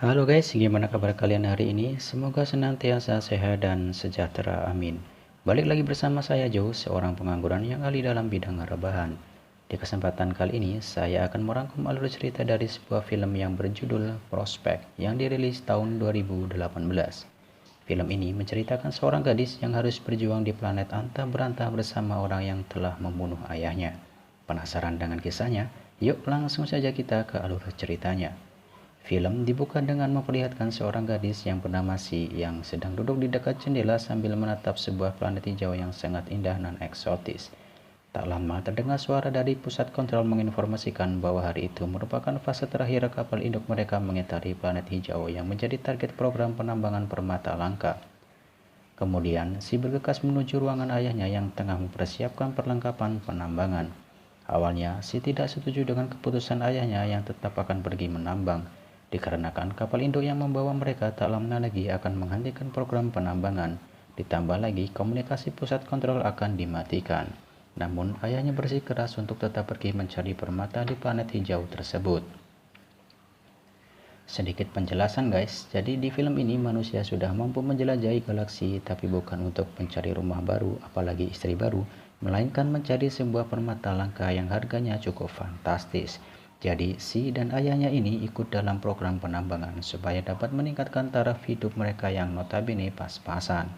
Halo guys, gimana kabar kalian hari ini? Semoga senantiasa sehat dan sejahtera, amin. Balik lagi bersama saya Joe, seorang pengangguran yang ahli dalam bidang rebahan. Di kesempatan kali ini, saya akan merangkum alur cerita dari sebuah film yang berjudul Prospek yang dirilis tahun 2018. Film ini menceritakan seorang gadis yang harus berjuang di planet antah berantah bersama orang yang telah membunuh ayahnya. Penasaran dengan kisahnya? Yuk langsung saja kita ke alur ceritanya. Film dibuka dengan memperlihatkan seorang gadis yang bernama Si yang sedang duduk di dekat jendela sambil menatap sebuah planet hijau yang sangat indah dan eksotis. Tak lama terdengar suara dari pusat kontrol menginformasikan bahwa hari itu merupakan fase terakhir kapal induk mereka mengitari planet hijau yang menjadi target program penambangan permata langka. Kemudian, Si bergegas menuju ruangan ayahnya yang tengah mempersiapkan perlengkapan penambangan. Awalnya, Si tidak setuju dengan keputusan ayahnya yang tetap akan pergi menambang, dikarenakan kapal induk yang membawa mereka tak lama lagi akan menghentikan program penambangan. Ditambah lagi, komunikasi pusat kontrol akan dimatikan. Namun, ayahnya bersikeras untuk tetap pergi mencari permata di planet hijau tersebut. Sedikit penjelasan guys, jadi di film ini manusia sudah mampu menjelajahi galaksi tapi bukan untuk mencari rumah baru apalagi istri baru, melainkan mencari sebuah permata langka yang harganya cukup fantastis. Jadi Si dan ayahnya ini ikut dalam program penambangan supaya dapat meningkatkan taraf hidup mereka yang notabene pas-pasan.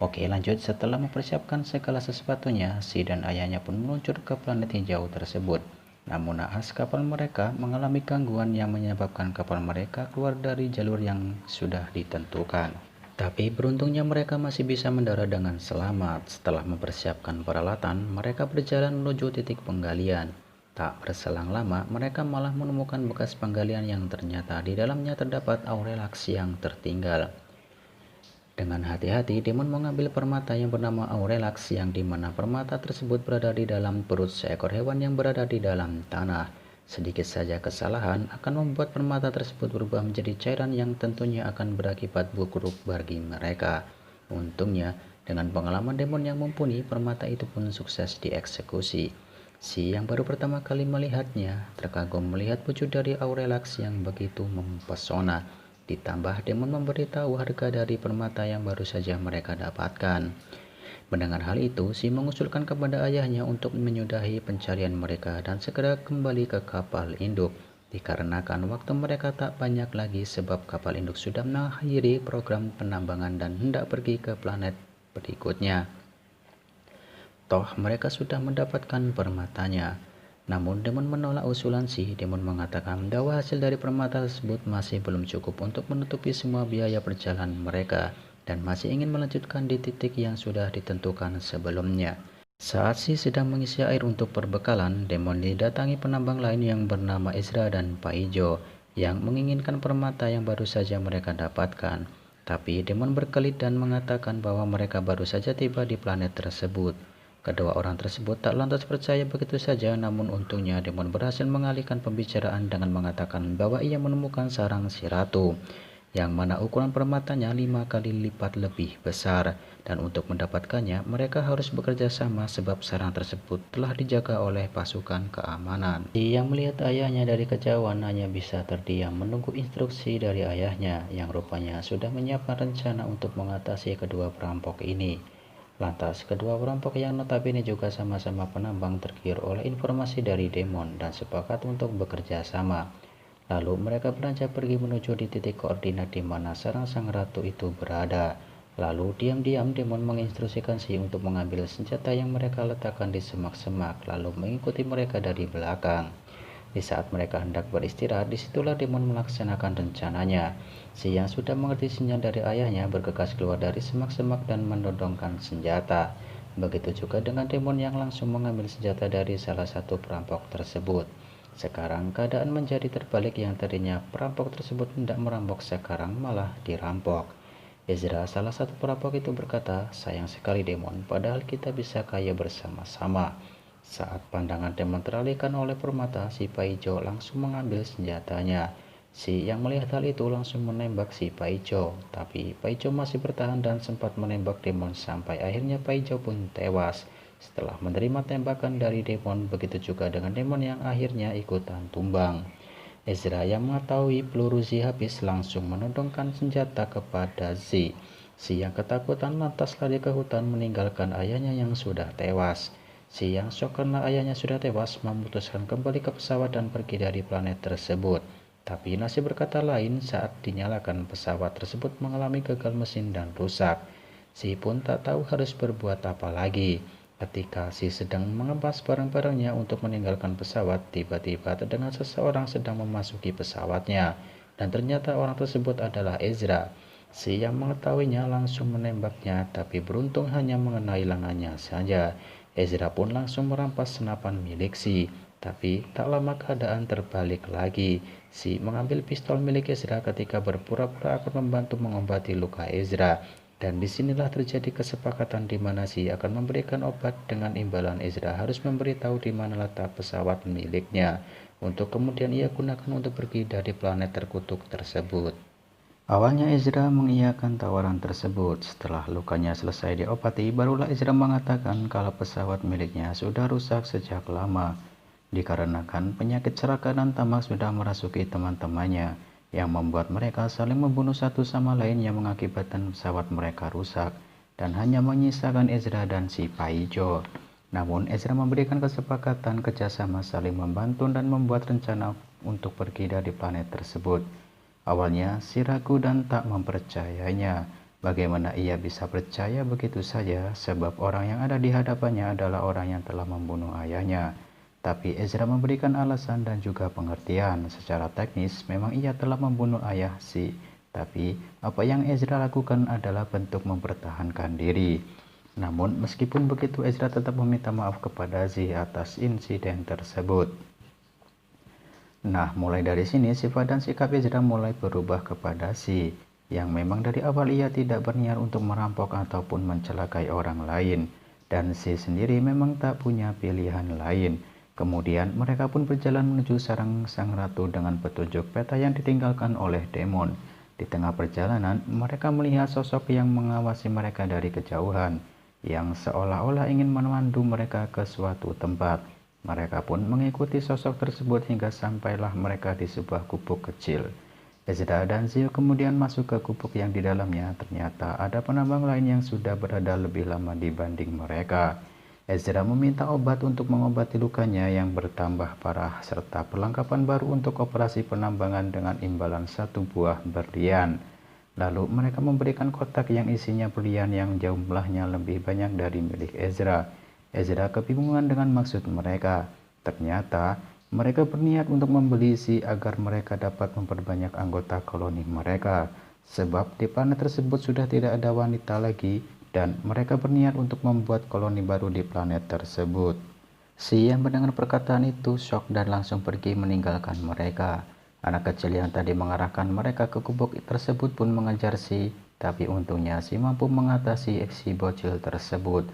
Oke lanjut, setelah mempersiapkan segala sesuatunya, Si dan ayahnya pun meluncur ke planet hijau tersebut. Namun naas kapal mereka mengalami gangguan yang menyebabkan kapal mereka keluar dari jalur yang sudah ditentukan. Tapi beruntungnya mereka masih bisa mendarat dengan selamat. Setelah mempersiapkan peralatan, mereka berjalan menuju titik penggalian. Tak berselang lama, mereka malah menemukan bekas penggalian yang ternyata di dalamnya terdapat Aurelax yang tertinggal. Dengan hati-hati, Demon mengambil permata yang bernama Aurelax yang dimana permata tersebut berada di dalam perut seekor hewan yang berada di dalam tanah. Sedikit saja kesalahan akan membuat permata tersebut berubah menjadi cairan yang tentunya akan berakibat buruk bagi mereka. Untungnya, dengan pengalaman Demon yang mumpuni, permata itu pun sukses dieksekusi. Si yang baru pertama kali melihatnya terkagum melihat wujud dari Aurelax yang begitu mempesona. Ditambah Demon memberitahu harga dari permata yang baru saja mereka dapatkan. Mendengar hal itu, Si mengusulkan kepada ayahnya untuk menyudahi pencarian mereka dan segera kembali ke kapal induk. Dikarenakan waktu mereka tak banyak lagi sebab kapal induk sudah mengakhiri program penambangan dan hendak pergi ke planet berikutnya. Toh mereka sudah mendapatkan permatanya. Namun Demon menolak usulan Si. Demon mengatakan bahwa hasil dari permata tersebut masih belum cukup untuk menutupi semua biaya perjalanan mereka dan masih ingin melanjutkan di titik yang sudah ditentukan sebelumnya. Saat Si sedang mengisi air untuk perbekalan, Demon didatangi penambang lain yang bernama Ezra dan Paijo yang menginginkan permata yang baru saja mereka dapatkan. Tapi Demon berkelit dan mengatakan bahwa mereka baru saja tiba di planet tersebut. Kedua orang tersebut tak lantas percaya begitu saja, namun untungnya Demon berhasil mengalihkan pembicaraan dengan mengatakan bahwa ia menemukan sarang si ratu, yang mana ukuran permatanya 5 kali lipat lebih besar, dan untuk mendapatkannya mereka harus bekerja sama sebab sarang tersebut telah dijaga oleh pasukan keamanan. Dia melihat ayahnya dari kejauhan hanya bisa terdiam menunggu instruksi dari ayahnya yang rupanya sudah menyiapkan rencana untuk mengatasi kedua perampok ini. Lantas, kedua perampok yang notabene juga sama-sama penambang tergiur oleh informasi dari Demon dan sepakat untuk bekerja sama. Lalu mereka beranjak pergi menuju di titik koordinat di mana sarang sang ratu itu berada. Lalu diam-diam Demon menginstruksikan Si untuk mengambil senjata yang mereka letakkan di semak-semak lalu mengikuti mereka dari belakang. Di saat mereka hendak beristirahat, disitulah Demon melaksanakan rencananya. Si yang sudah mengerti sinyal dari ayahnya bergegas keluar dari semak-semak dan menodongkan senjata. Begitu juga dengan Demon yang langsung mengambil senjata dari salah satu perampok tersebut. Sekarang keadaan menjadi terbalik, yang tadinya perampok tersebut hendak merampok sekarang malah dirampok. Ezra, salah satu perampok itu berkata, "Sayang sekali Demon, padahal kita bisa kaya bersama-sama." Saat pandangan Demon teralihkan oleh permata, si Paijo langsung mengambil senjatanya. Si yang melihat hal itu langsung menembak si Paijo, tapi Paijo masih bertahan dan sempat menembak Demon sampai akhirnya Paijo pun tewas. Setelah menerima tembakan dari Demon, begitu juga dengan Demon yang akhirnya ikutan tumbang. Ezra yang mengetahui peluru Z habis langsung menodongkan senjata kepada Z. Z yang ketakutan lantas lari ke hutan meninggalkan ayahnya yang sudah tewas. Z yang shock karena ayahnya sudah tewas memutuskan kembali ke pesawat dan pergi dari planet tersebut. Tapi nasib berkata lain saat dinyalakan pesawat tersebut mengalami gagal mesin dan rusak. Z pun tak tahu harus berbuat apa lagi. Ketika Z sedang mengemas barang-barangnya untuk meninggalkan pesawat, tiba-tiba terdengar seseorang sedang memasuki pesawatnya. Dan ternyata orang tersebut adalah Ezra. Z yang mengetahuinya langsung menembaknya, tapi beruntung hanya mengenai lengannya saja. Ezra pun langsung merampas senapan milik Z. Tapi tak lama keadaan terbalik lagi. Z mengambil pistol milik Ezra ketika berpura-pura akan membantu mengobati luka Ezra. Dan disinilah terjadi kesepakatan di mana Z akan memberikan obat dengan imbalan Ezra harus memberitahu di mana letak pesawat miliknya untuk kemudian ia gunakan untuk pergi dari planet terkutuk tersebut. Awalnya Ezra mengiyakan tawaran tersebut. Setelah lukanya selesai diobati, barulah Ezra mengatakan kalau pesawat miliknya sudah rusak sejak lama, dikarenakan penyakit serakah dan tamak sudah merasuki teman-temannya, yang membuat mereka saling membunuh satu sama lain yang mengakibatkan pesawat mereka rusak, dan hanya menyisakan Ezra dan si Paijo. Namun Ezra memberikan kesepakatan kerjasama saling membantu dan membuat rencana untuk pergi dari planet tersebut. Awalnya si ragu dan tak mempercayainya. Bagaimana ia bisa percaya begitu saja sebab orang yang ada di hadapannya adalah orang yang telah membunuh ayahnya. Tapi Ezra memberikan alasan dan juga pengertian. Secara teknis memang ia telah membunuh ayah Si. Tapi apa yang Ezra lakukan adalah bentuk mempertahankan diri. Namun meskipun begitu Ezra tetap meminta maaf kepada Z atas insiden tersebut. Nah, mulai dari sini sifat dan sikap Ezra mulai berubah kepada Z, yang memang dari awal ia tidak berniat untuk merampok ataupun mencelakai orang lain, dan Z sendiri memang tak punya pilihan lain. Kemudian mereka pun berjalan menuju sarang sang ratu dengan petunjuk peta yang ditinggalkan oleh Demon. Di tengah perjalanan, mereka melihat sosok yang mengawasi mereka dari kejauhan, yang seolah-olah ingin memandu mereka ke suatu tempat. Mereka pun mengikuti sosok tersebut hingga sampailah mereka di sebuah gubuk kecil. Ezra dan Zio kemudian masuk ke gubuk yang di dalamnya ternyata ada penambang lain yang sudah berada lebih lama dibanding mereka. Ezra meminta obat untuk mengobati lukanya yang bertambah parah serta perlengkapan baru untuk operasi penambangan dengan imbalan satu buah berlian. Lalu mereka memberikan kotak yang isinya berlian yang jumlahnya lebih banyak dari milik Ezra. Ezra kebingungan dengan maksud mereka. Ternyata mereka berniat untuk membeli Si agar mereka dapat memperbanyak anggota koloni mereka. Sebab di planet tersebut sudah tidak ada wanita lagi dan mereka berniat untuk membuat koloni baru di planet tersebut. Si yang mendengar perkataan itu shock dan langsung pergi meninggalkan mereka. Anak kecil yang tadi mengarahkan mereka ke gubuk tersebut pun mengejar Si, tapi untungnya Si mampu mengatasi si bocil tersebut.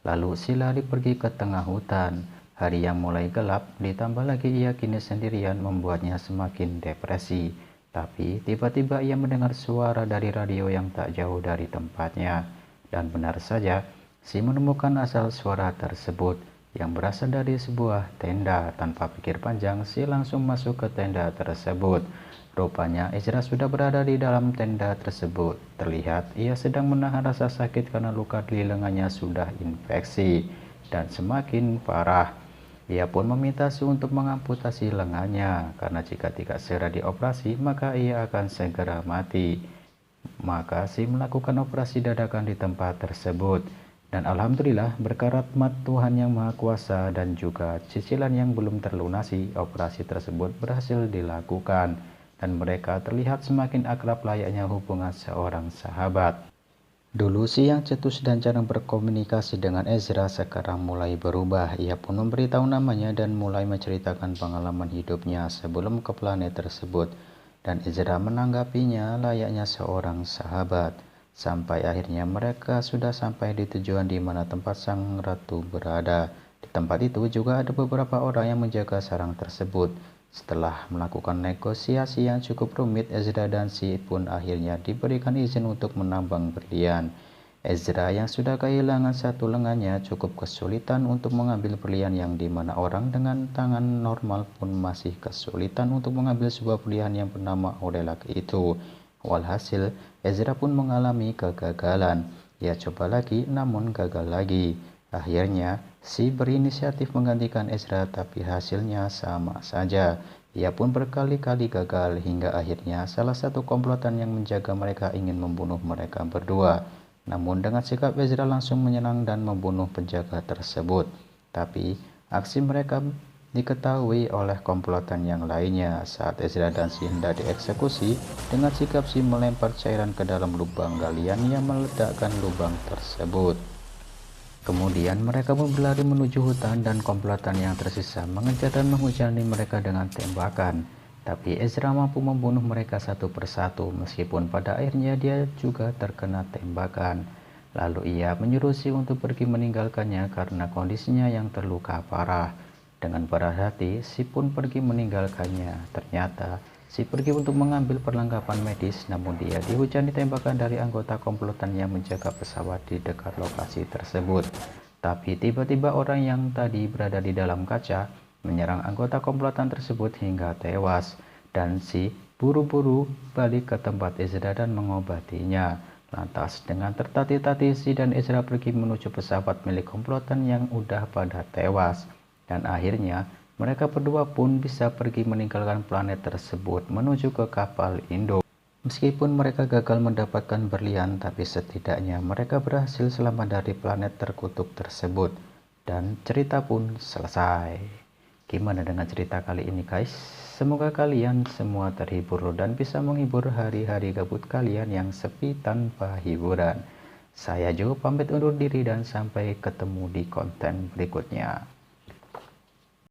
Lalu Si lari pergi ke tengah hutan. Hari yang mulai gelap, ditambah lagi ia kini sendirian membuatnya semakin depresi. Tapi tiba-tiba ia mendengar suara dari radio yang tak jauh dari tempatnya. Dan benar saja, Si menemukan asal suara tersebut yang berasal dari sebuah tenda. Tanpa pikir panjang, Si langsung masuk ke tenda tersebut. Rupanya Ezra sudah berada di dalam tenda tersebut. Terlihat ia sedang menahan rasa sakit karena luka di lengannya sudah infeksi dan semakin parah. Ia pun meminta Si untuk mengamputasi lengannya karena jika tidak segera dioperasi maka ia akan segera mati. Maka Si melakukan operasi dadakan di tempat tersebut. Dan alhamdulillah berkat rahmat Tuhan yang Maha Kuasa dan juga cicilan yang belum terlunasi, operasi tersebut berhasil dilakukan. Dan mereka terlihat semakin akrab layaknya hubungan seorang sahabat. Dulu Si yang cetus dan jarang berkomunikasi dengan Ezra sekarang mulai berubah. Ia pun memberitahu namanya dan mulai menceritakan pengalaman hidupnya sebelum ke planet tersebut. Dan Ezra menanggapinya layaknya seorang sahabat. Sampai akhirnya mereka sudah sampai di tujuan di mana tempat sang ratu berada. Di tempat itu juga ada beberapa orang yang menjaga sarang tersebut. Setelah melakukan negosiasi yang cukup rumit, Ezra dan Si pun akhirnya diberikan izin untuk menambang berlian. Ezra yang sudah kehilangan satu lengannya cukup kesulitan untuk mengambil berlian yang dimana orang dengan tangan normal pun masih kesulitan untuk mengambil sebuah berlian yang bernama Aurelak itu. Walhasil, Ezra pun mengalami kegagalan. Ia coba lagi namun gagal lagi. Akhirnya, si berinisiatif menggantikan Ezra tapi hasilnya sama saja. Ia pun berkali-kali gagal hingga akhirnya salah satu komplotan yang menjaga mereka ingin membunuh mereka berdua. Namun dengan sikap Ezra langsung menyerang dan membunuh penjaga tersebut. Tapi aksi mereka diketahui oleh komplotan yang lainnya. Saat Ezra dan Si hendak dieksekusi, dengan sikap Si melempar cairan ke dalam lubang galian yang meledakkan lubang tersebut. Kemudian mereka pun berlari menuju hutan dan komplotan yang tersisa mengejar dan menghujani mereka dengan tembakan. Tapi Ezra mampu membunuh mereka satu persatu meskipun pada akhirnya dia juga terkena tembakan. Lalu ia menyuruh Si untuk pergi meninggalkannya karena kondisinya yang terluka parah. Dengan berat hati, Si pun pergi meninggalkannya. Ternyata Si pergi untuk mengambil perlengkapan medis, namun dia dihujani tembakan dari anggota komplotan yang menjaga pesawat di dekat lokasi tersebut. Tapi tiba-tiba orang yang tadi berada di dalam kaca menyerang anggota komplotan tersebut hingga tewas, dan Si buru-buru balik ke tempat Ezra dan mengobatinya. Lantas dengan tertatih-tatih Si dan Ezra pergi menuju pesawat milik komplotan yang udah pada tewas, dan akhirnya mereka berdua pun bisa pergi meninggalkan planet tersebut menuju ke kapal Indo. Meskipun mereka gagal mendapatkan berlian, tapi setidaknya mereka berhasil selamat dari planet terkutuk tersebut. Dan cerita pun selesai. Gimana dengan cerita kali ini guys? Semoga kalian semua terhibur dan bisa menghibur hari-hari gabut kalian yang sepi tanpa hiburan. Saya Jo pamit undur diri dan sampai ketemu di konten berikutnya.